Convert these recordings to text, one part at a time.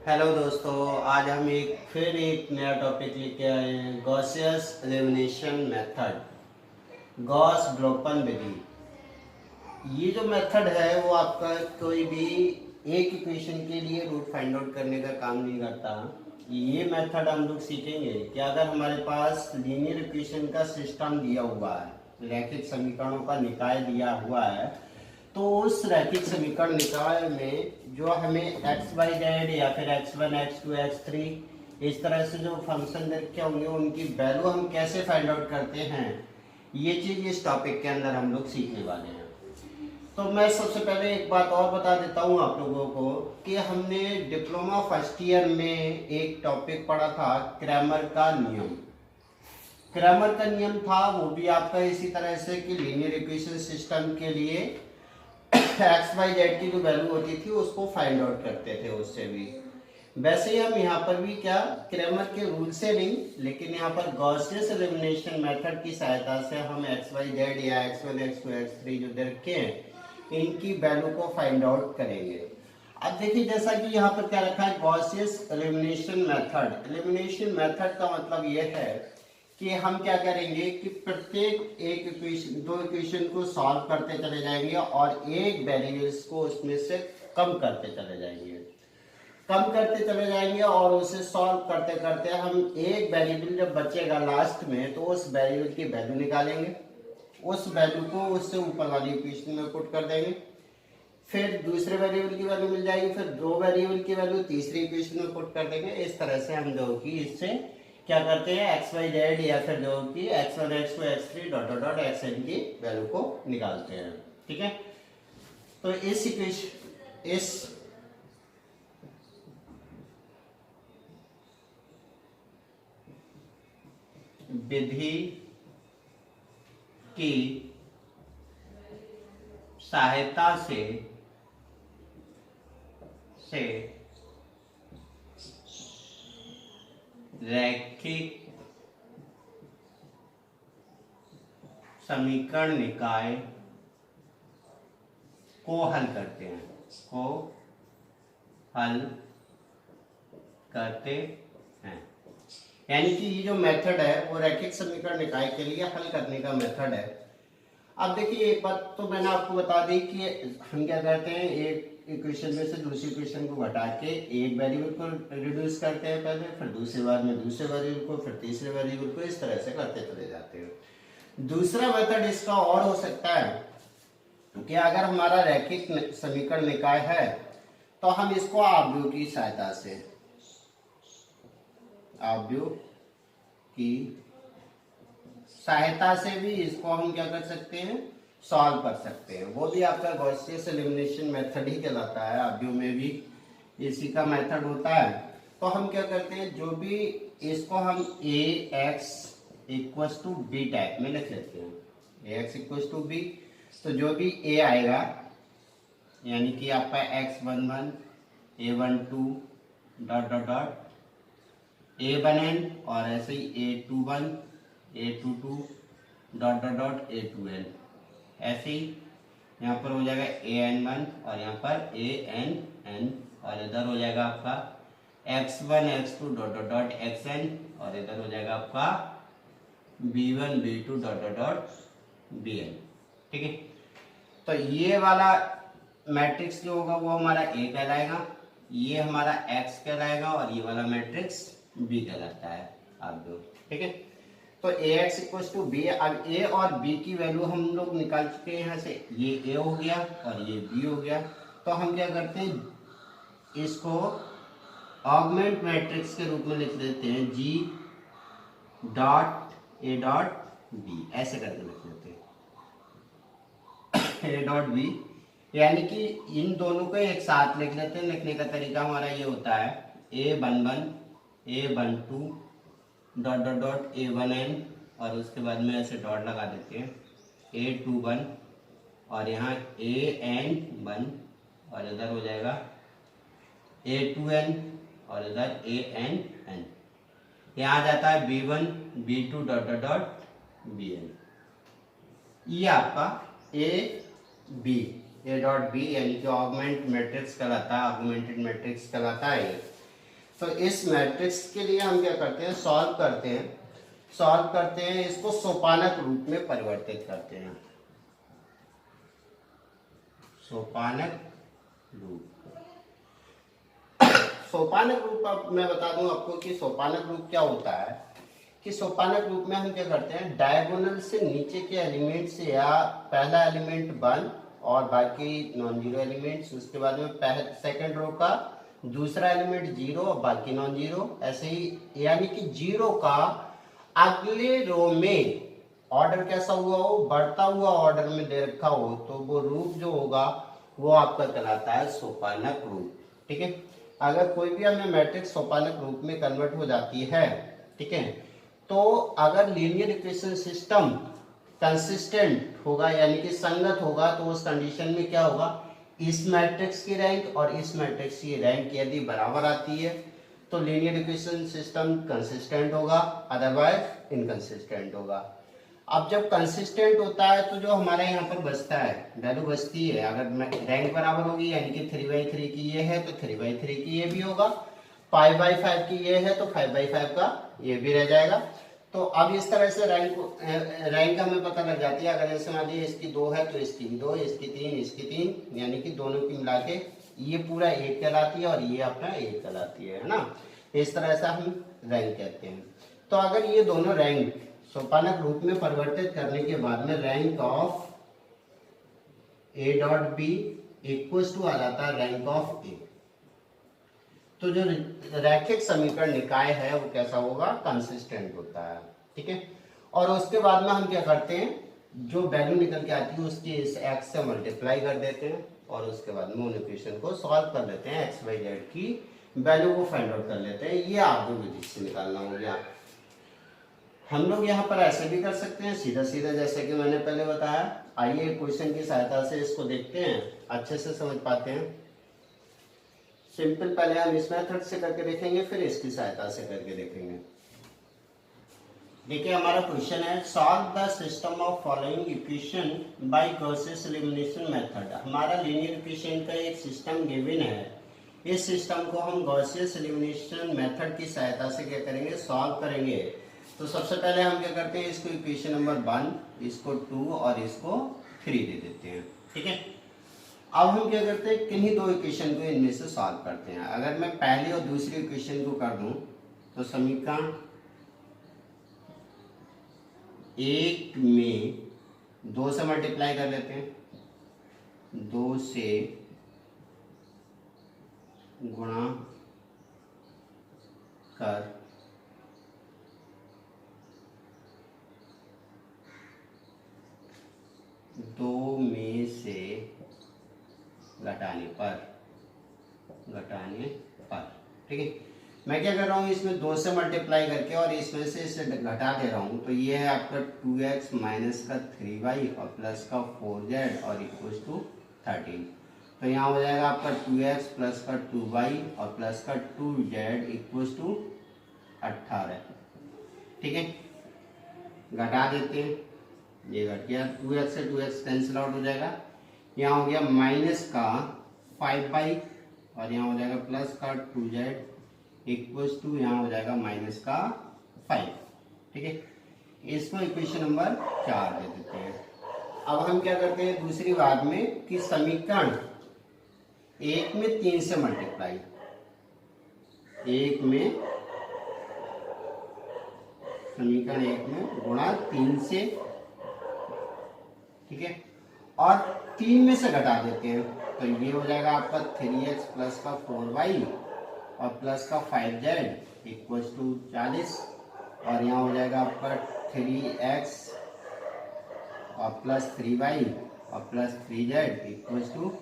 Hello दोस्तों, आज हम फिर एक नया टॉपिक लेके आए हैं। गॉसियस एलिमिनेशन मेथड, गॉस ब्लोपन विधि। ये जो मेथड है वो आपका कोई भी एक इक्वेशन के लिए रूट फाइंड आउट करने का काम नहीं करता। ये मेथड हम लोग सीखेंगे कि अगर हमारे पास लीनियर इक्वेशन का सिस्टम दिया हुआ है, रैखिक समीकरणों का निकाय दिया हुआ है, तो उस रैखिक समीकरण निकाय में जो हमें एक्स वाई जेड या फिर X one X two X three इस तरह से जो फंक्शन रखे होंगे उनकी वैल्यू हम कैसे फाइंड आउट करते हैं, ये चीज इस टॉपिक के अंदर हम लोग सीखने वाले हैं। तो मैं सबसे पहले एक बात और बता देता हूँ आप लोगों को कि हमने डिप्लोमा फर्स्ट ईयर में एक टॉपिक पढ़ा था, क्रैमर का नियम। क्रैमर का नियम था वो भी आपका इसी तरह से कि लीनियर इक्वेशन सिस्टम के लिए एक्स वाई जेड की जो वैल्यू होती थी उसको फाइंड आउट करते थे उससे भी। वैसे ही हम यहाँ पर भी क्या क्रैमर के रूल से नहीं, लेकिन यहाँ पर गॉसियस एलिमिनेशन मेथड की सहायता से हम एक्स वाई जेड या X one X two X three जो दे रखे हैं इनकी वैल्यू को फाइंड आउट करेंगे। अब देखिए जैसा कि यहाँ पर क्या रखा है, गॉसियस एलिमिनेशन मेथड। एलिमिनेशन मेथड का मतलब ये है कि हम क्या करेंगे कि प्रत्येक एक इक्वेशन, दो इक्वेशन को सॉल्व करते चले जाएंगे और एक वेरिएबल्स को उसमें से कम करते चले जाएंगे, कम करते चले जाएंगे और उसे सॉल्व करते करते हम एक वेरिएबल जब बचेगा लास्ट में तो उस वेरिएबल की वैल्यू निकालेंगे, उस वैल्यू को उससे ऊपर वाली इक्वेशन में पुट कर देंगे, फिर दूसरे वेरिएबल की वैल्यू मिल जाएगी, फिर दो वेरिएबल की वैल्यू तीसरी इक्वेशन में पुट कर देंगे। इस तरह से हम जो कि इससे क्या करते हैं, एक्स वाई जेड या फिर जो कि X one X two X three dot dot dot X N की वैल्यू को निकालते हैं। ठीक है, तो इस इक्वेशन, इस विधि की सहायता से रैखिक समीकरण निकाय को हल करते हैं, को हल करते हैं। यानी कि ये जो मेथड है वो रैखिक समीकरण निकाय के लिए हल करने का मेथड है। अब देखिए एक बात तो मैंने आपको बता दी कि हम क्या करते हैं, एक इक्वेशन में से दूसरी इक्वेशन को घटा के एक वेरिएबल को रिड्यूस करते हैं पहले, फिर दूसरी बार में दूसरे वेरिएबल को, फिर तीसरे वेरिएबल को, इस तरह से करते चले जाते हैं। दूसरा मेथड इसका और हो सकता है कि अगर हमारा रैखिक समीकरण निकाय है तो हम इसको आव्यूह की सहायता से, आव्यूह की सहायता से भी इसको हम क्या कर सकते हैं, सॉल्व कर सकते हैं। वो भी आपका गॉसियस एलिमिनेशन मेथड ही कहलाता है, आव्यूह में भी इसी का मेथड होता है। तो हम क्या करते हैं, जो भी इसको हम A X equals to B type में लिख लेते हैं, A X equals to B. तो जो भी ए आएगा यानी कि आपका X one one A one two dot dot dot A one N, और ऐसे ही A two one A two two dot dot dot A two N, ऐसे ही यहाँ पर हो जाएगा ए एन वन और यहाँ पर ए एन एन, और इधर हो जाएगा आपका X one X two dot dot dot X N, और इधर हो जाएगा आपका B one B two dot dot dot B N. ठीक है, तो ये वाला मैट्रिक्स जो होगा वो हमारा ए कहलाएगा, ये हमारा एक्स कहलाएगा, और ये वाला मैट्रिक्स बी कहलाता है आप दो। ठीक है, तो ए एक्स इक्वल टू बी। अब ए और बी की वैल्यू हम लोग निकाल चुके हैं यहाँ से, ये ए हो गया और ये बी हो गया। तो हम क्या करते हैं, इसको ऑगमेंट मैट्रिक्स के रूप में लिख देते हैं, जी डॉट ए डॉट बी, ऐसे करके लिख लेते हैं ए डॉट बी। यानी कि इन दोनों को एक साथ लिख लेते हैं। लिखने का तरीका हमारा ये होता है, A one one A one two dot dot dot A one N, और उसके बाद में ऐसे डॉट लगा देते हैं ए टू वन, और यहाँ ए एन वन, और इधर हो जाएगा ए टू एन, और इधर ए एन एन। यहाँ आ जाता है B one B two dot dot dot B N. ये आपका A B, A dot B यानी कि ऑगमेंट मैट्रिक्स कहलाता है, ऑगमेंटेड मैट्रिक्स कहलाता है ये। तो इस मैट्रिक्स के लिए हम क्या करते हैं, सॉल्व करते हैं, इसको सोपानक रूप में परिवर्तित करते हैं। सोपानक रूप सोपानक रूप अब मैं बता दूं आपको कि सोपानक रूप क्या होता है। कि सोपानक रूप में हम क्या करते हैं, डायगोनल से नीचे के एलिमेंट से या पहला एलिमेंट 1 और बाकी नॉन जीरो एलिमेंट्स, उसके बाद में सेकंड रो का दूसरा एलिमेंट 0 और बाकी नॉन जीरो, ऐसे ही यानी कि 0 का अगले रो में ऑर्डर कैसा हुआ हो, बढ़ता हुआ ऑर्डर में दे रखा हो, तो वो रूप जो होगा वो आपका कहलाता है सोपानक रूप। ठीक है, अगर कोई भी हमें मैट्रिक्स सोपानक रूप में कन्वर्ट हो जाती है, ठीक है, तो अगर लीनियर इक्वेशन सिस्टम कंसिस्टेंट होगा यानी कि संगत होगा, तो उस कंडीशन में क्या होगा, इस मैट्रिक्स की रैंक और इस मैट्रिक्स की रैंक यदि बराबर आती है तो लीनियर इक्वेशन सिस्टम कंसिस्टेंट होगा, अदरवाइज इनकंसिस्टेंट होगा। अब जब कंसिस्टेंट होता है तो जो हमारे यहाँ पर बचता है, वैल्यू बचती है, अगर रैंक बराबर होगी यानी कि 3/3 की ये है तो 3/3 की ये भी होगा, 5/5 की ये है तो 5/5 का ये भी रह जाएगा। तो अब इस तरह से रैंक हमें पता लग जाती है। अगर जैसे मान लीजिए इसकी 2 है तो इसकी भी 2, इसकी 3 यानी कि दोनों की मिला के ये पूरा 1 कहलाती है और ये अपना 1 कहलाती है ना। इस तरह से हम रैंक कहते हैं। तो अगर ये दोनों रैंक सोपानक रूप में परिवर्तित करने के बाद में rank of A dot B equal to आ जाता है रैंक ऑफ ए, तो जो रैखिक समीकरण निकाय है वो कैसा होगा, कंसिस्टेंट होता है। ठीक है, और उसके बाद में हम क्या करते हैं, जो वैल्यू निकल के आती है उसकी इस x से मल्टीप्लाई कर देते हैं और उसके बाद में उन इक्वेशन को सॉल्व कर लेते हैं, x y z की वैल्यू को फाइंड आउट कर लेते हैं। ये आगे विधि से निकालना हो गया। हम लोग यहाँ पर ऐसे भी कर सकते हैं, सीधा सीधा, जैसे कि मैंने पहले बताया। आइए क्वेश्चन की सहायता से इसको देखते हैं, अच्छे से समझ पाते हैं। सिंपल पहले हम इस मेथड से करके देखेंगे, फिर इसकी सहायता से करके देखेंगे। देखिए हमारा क्वेश्चन है, solve the system of following equation by Gaussian elimination method. हमारा लीनियर इक्वेशन का एक सिस्टम गिवन है, इस सिस्टम को हम गॉसियस एलिमिनेशन मेथड की सहायता से क्या करेंगे, सॉल्व करेंगे। तो सबसे पहले हम क्या करते हैं, इसको इक्वेशन नंबर 1, इसको 2 और इसको 3 दे देते हैं। ठीक है, अब हम क्या करते हैं, किन्हीं दो इक्वेशन को इनमें से सॉल्व करते हैं। अगर मैं पहली और दूसरी इक्वेशन को कर दूं तो समीकरण 1 में 2 से मल्टीप्लाई कर लेते हैं, 2 से गुणा कर 2 में से घटाने पर। ठीक है, मैं क्या कर रहा हूँ, इसमें 2 से मल्टीप्लाई करके और इसमें से इसे घटा दे रहा हूँ। तो ये है आपका 2x माइनस का 3y और प्लस का 4z और इक्वल टू 13। तो यहाँ हो जाएगा आपका 2x प्लस का 2y और प्लस का 2z इक्वल टू 18। ठीक है, घटा देते हैं, ये घट गया, 2x से 2x कैंसिल आउट हो जाएगा। यहाँ हो गया माइनस का 5y और यहाँ हो जाएगा प्लस का 2z इक्वल्स टू यहाँ हो जाएगा माइनस का 5। ठीक है, इसको इक्वेशन नंबर 4 दे देते हैं। अब हम क्या करते हैं दूसरी बात में कि समीकरण 1 में 3 से मल्टीप्लाई, 1 में समीकरण 1 में गुणा 3 से। ठीक है, और 3 में से घटा देते हैं तो ये हो जाएगा आपका 3x प्लस का 4y और प्लस का 5z इक्वल टू 40 और यहाँ हो जाएगा आपका 3x और प्लस 3y और प्लस 3z इक्वल टू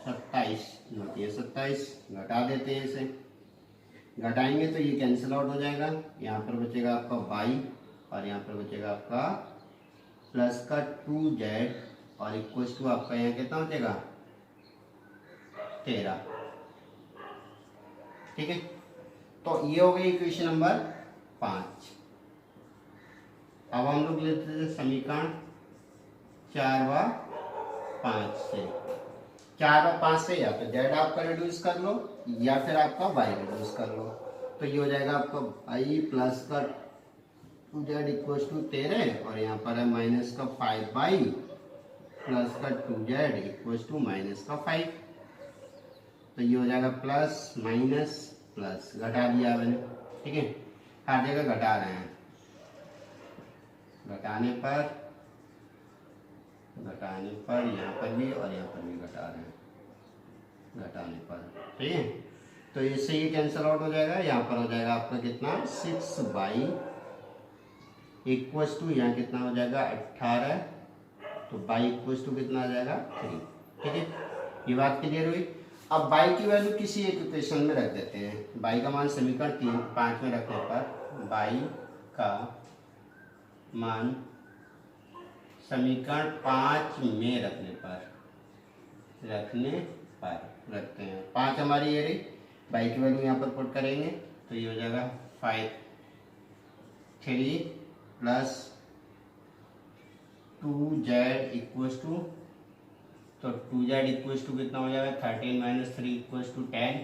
27। 27 घटा देते हैं, इसे घटाएंगे तो ये कैंसिल आउट हो जाएगा। यहाँ पर बचेगा आपका y और यहाँ पर बचेगा आपका प्लस का 2z और इक्वल टू आपका यहाँ कितना हो जाएगा 13। ठीक है, तो ये हो गई इक्वेशन नंबर 5। अब हम लोग लेते हैं समीकरण 4 व 5 से। 4 और 5 से या तो जेड आपका रिड्यूस कर लो या फिर आपका वाई रिड्यूस कर लो। तो ये हो जाएगा आपका आई प्लस का 2z इक्वल टू 13 और यहाँ पर है माइनस का 5y प्लस का 2z इक्वल टू माइनस का 5। तो ये हो जाएगा प्लस माइनस प्लस, घटा दिया मैंने, ठीक है, हर जगह घटा रहे हैं, घटाने पर यहाँ पर भी और यहाँ पर भी घटा रहे हैं, घटाने पर, ठीक है। तो इससे ये कैंसिल आउट हो जाएगा, यहाँ पर हो जाएगा आपका कितना 6y इक्वल्स टू यहाँ कितना हो जाएगा 18, तो y इक्वल्स टू कितना आ जाएगा 3, ठीक है। ये बात क्लियर हुई। अब y की वैल्यू किसी एक इक्वेशन में रख देते हैं। y का मान समीकरण 5 में रखने पर y का मान समीकरण 5 में रखते हैं। 5 हमारी ये रही, y की वैल्यू यहाँ पर पुट करेंगे तो ये हो जाएगा 3 प्लस 2z इक्वल्स टू, तो 2z इक्वल्स टू कितना हो जाएगा 13 माइनस 3 इक्वल्स टू 10,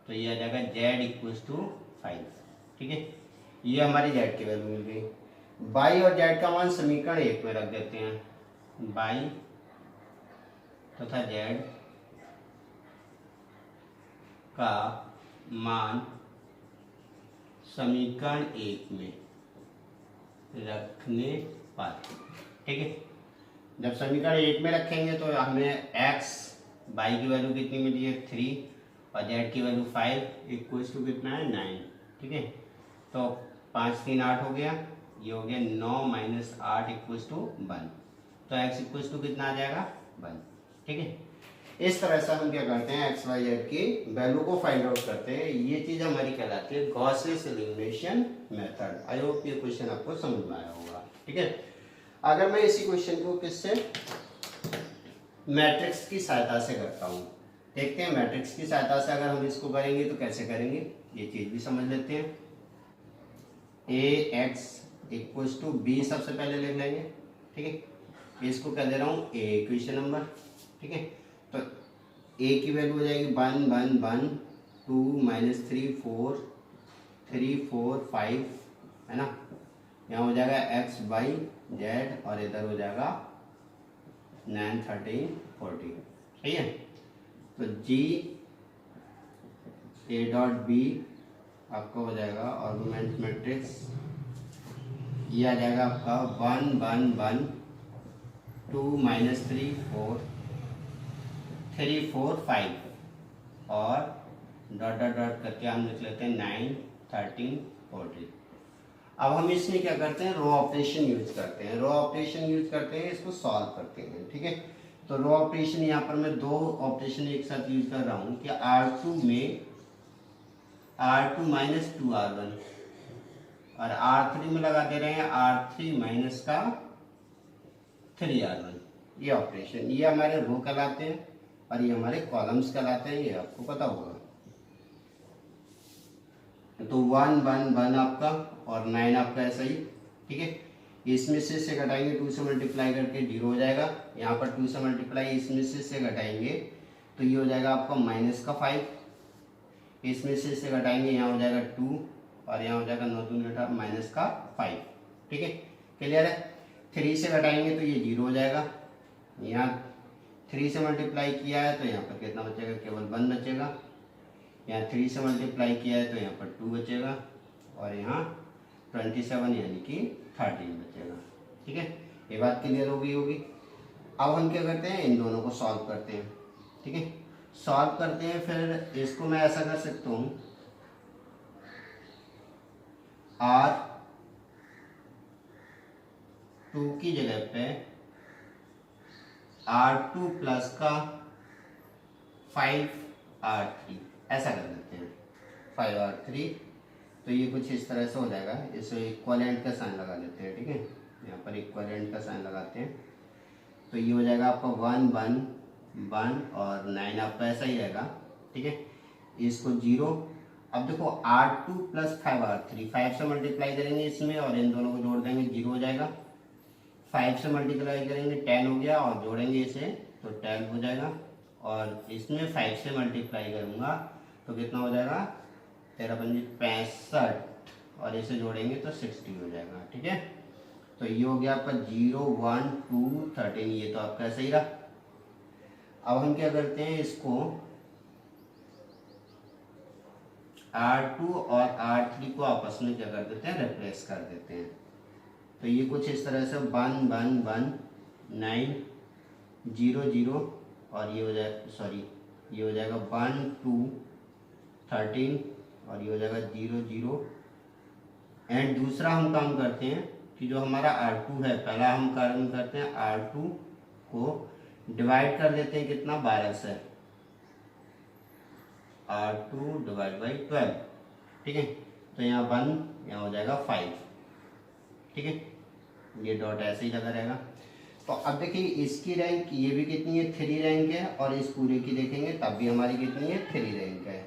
तो ये आ जाएगा z इक्वल्स टू 5, ठीक है। ये हमारी z की वैल्यू मिल गई। y और z का मान समीकरण 1 में रख देते हैं। y तथा z का मान समीकरण 1 में रखने पर, ठीक है। जब समीकरण 1 में रखेंगे तो हमें x y की वैल्यू कितनी मिली है 3 और z की वैल्यू 5 इक्वल्स टू कितना है 9, ठीक है। तो 5 3 8 हो गया, ये हो गया 9 माइनस 8 इक्वल्स टू 1, तो x इक्वल्स टू कितना आ जाएगा 1, ठीक है। इस तरह से हम क्या करते हैं x y z की वैल्यू को फाइंड आउट करते हैं। ये चीज हमारी कहलाती है गॉसियस एलिमिनेशन मेथड। आई होप ये क्वेश्चन आपको समझ में आया होगा, ठीक है। अगर मैं इसी क्वेश्चन को किससे मैट्रिक्स की सहायता से करता हूँ, देखते हैं मैट्रिक्स की सहायता से अगर हम इसको करेंगे तो कैसे करेंगे, ये चीज भी समझ लेते हैं। ax इक्वल्स टू बी सबसे पहले लिख लेंगे, ठीक है। इसको क्या दे रहा हूँ a इक्वेशन नंबर, ठीक है। तो a की वैल्यू हो जाएगी 1 1 1 2 माइनस 3 4 3 4 5, है ना। यहाँ हो जाएगा x y z और इधर हो जाएगा 9 13 14, ठीक है। तो g a डॉट b आपका हो जाएगा आर्गुमेंट मैट्रिक्स, ये आ जाएगा आपका 1 1 1 2 माइनस 3 4 3 4 5 और डॉट डॉट डॉट करके हम लिख लेते हैं 9 13 14। अब हम इसमें क्या करते हैं, रो ऑपरेशन यूज करते हैं, इसको सॉल्व करते हैं, ठीक है। तो रो ऑपरेशन यहाँ पर मैं दो ऑपरेशन एक साथ यूज कर रहा हूँ कि R2 में R2 माइनस 2R1 और R3 में लगा दे रहे हैं R3 माइनस का 3R1। ये ऑपरेशन ये हमारे रो कहलाते हैं और ये हमारे कॉलम्स कहलाते हैं, ये आपको पता होगा। तो 1 1 1 आपका और 9 आपका ऐसा ही, ठीक है। इसमें से घटाएंगे 2 से मल्टीप्लाई करके 0 हो जाएगा, यहाँ पर 2 से मल्टीप्लाई इसमें से घटाएंगे तो ये हो जाएगा आपका माइनस का 5, इसमें से घटाएंगे यहाँ हो जाएगा 2 और यहाँ हो जाएगा 9 2 18 माइनस का 5, ठीक है। क्लियर है। 3 से घटाएंगे तो ये 0 हो जाएगा, यहाँ 3 से मल्टीप्लाई किया है तो यहाँ पर कितना बचेगा, केवल 1 बचेगा। यहाँ 3 से मल्टीप्लाई किया है तो यहाँ पर 2 बचेगा और यहाँ 27 यानी कि 13 बचेगा, ठीक है। ये बात क्लियर हो गई होगी। अब हम क्या करते हैं, इन दोनों को सॉल्व करते हैं, ठीक है। सॉल्व करते हैं, फिर इसको मैं ऐसा कर सकता हूँ R2 की जगह पे R2 प्लस का 5R3 ऐसा कर देते हैं 5R3। तो ये कुछ इस तरह से हो जाएगा, इसे इक्विवेलेंट का साइन लगा देते हैं, ठीक है। यहाँ पर इक्विवेलेंट का साइन लगाते हैं तो ये हो जाएगा आपका 1 1 1 और 9 आपका ऐसा ही रहेगा, ठीक है। इसको 0। अब देखो R2 प्लस 5R3, 5 से मल्टीप्लाई करेंगे इसमें और इन दोनों को जोड़ देंगे 0 हो जाएगा। 5 से मल्टीप्लाई करेंगे 10 हो गया और जोड़ेंगे इसे तो 12 हो जाएगा, और इसमें 5 से मल्टीप्लाई करूँगा तो कितना हो जाएगा, 13×5 65 और इसे जोड़ेंगे तो 60 हो जाएगा। ठीक है, तो ये हो गया आपका 0 1 2 13, ये तो आपका सही रहा। अब हम क्या करते हैं, इसको R2 और R3 को आपस में क्या कर देते हैं, रिप्लेस कर देते हैं। तो ये कुछ इस तरह से 1 1 1 9 0 0 और ये हो जाएगा, सॉरी ये हो जाएगा 1 2 13 और ये हो जाएगा 0 0। एंड दूसरा हम काम करते हैं कि जो हमारा R2 है, पहला हम काम करते हैं R2 को डिवाइड कर देते हैं कितना, 12 से, R2 डिवाइड बाई 12। ठीक है, तो यहाँ 1 यहाँ हो जाएगा 5। ठीक है, ये डॉट ऐसे ही लगा रहेगा। तो अब देखिए इसकी रैंक ये भी कितनी है, 3 रैंक है, और इस पूरे की देखेंगे तब भी हमारी कितनी है, 3 रैंक है।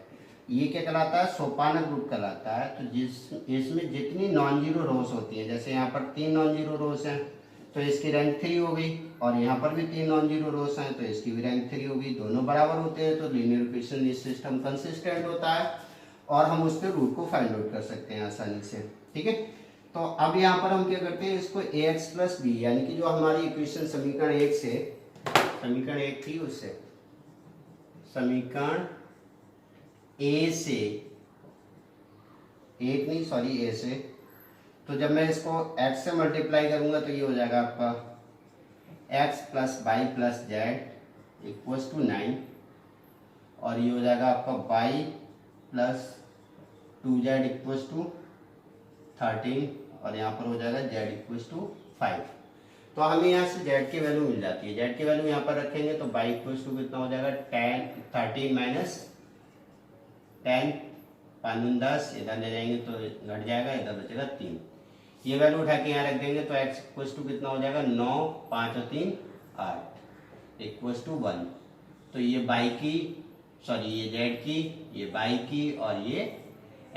ये क्या कहलाता है, सोपान ग्रुप कहलाता है। तो इसमें जितनी नॉन जीरो रोज होती है, जैसे यहाँ पर 3 नॉन जीरो रोज हैं तो इसकी रैंक 3 हो गई, और यहाँ पर भी 3 नॉन जीरो रोज हैं तो इसकी भी रैंक 3 होगी। दोनों बराबर होते हैं तो लीनियर इक्वेशन सिस्टम कंसिस्टेंट होता है और हम उसके रूट को फाइंड आउट कर सकते हैं आसानी से। ठीक है, तो अब यहाँ पर हम क्या करते हैं, इसको ax + b यानी कि जो हमारी इक्वेशन समीकरण 1 से, समीकरण 1 थी उससे समीकरण a से, एक नहीं सॉरी a से, तो जब मैं इसको x से मल्टीप्लाई करूंगा तो ये हो जाएगा आपका x + y + z = 9 और ये हो जाएगा आपका y + 2z = 13 और यहाँ पर हो जाएगा z = 5। तो हमें यहाँ से z की वैल्यू मिल जाती है। z की वैल्यू यहाँ पर रखेंगे तो y = कितना हो जाएगा, 13 - 10 5 10, इधर ले जाएंगे तो घट जाएगा, इधर बचेगा 3। ये वैल्यू उठा के यहाँ रख देंगे तो x = कितना हो जाएगा, 9 5 और 3 8 = 1। तो ये y की, सॉरी ये z की, ये y की और ये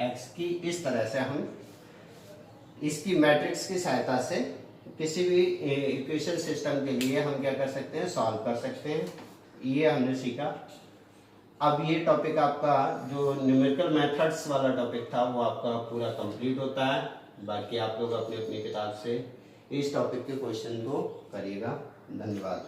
x की, इस तरह से हम इसकी मैट्रिक्स की सहायता से किसी भी इक्वेशन सिस्टम के लिए हम क्या कर सकते हैं, सॉल्व कर सकते हैं। ये हमने सीखा। अब ये टॉपिक आपका जो न्यूमेरिकल मेथड्स वाला टॉपिक था वो आपका पूरा कंप्लीट होता है। बाकी आप लोग अपनी अपनी किताब से इस टॉपिक के क्वेश्चन को करिएगा। धन्यवाद।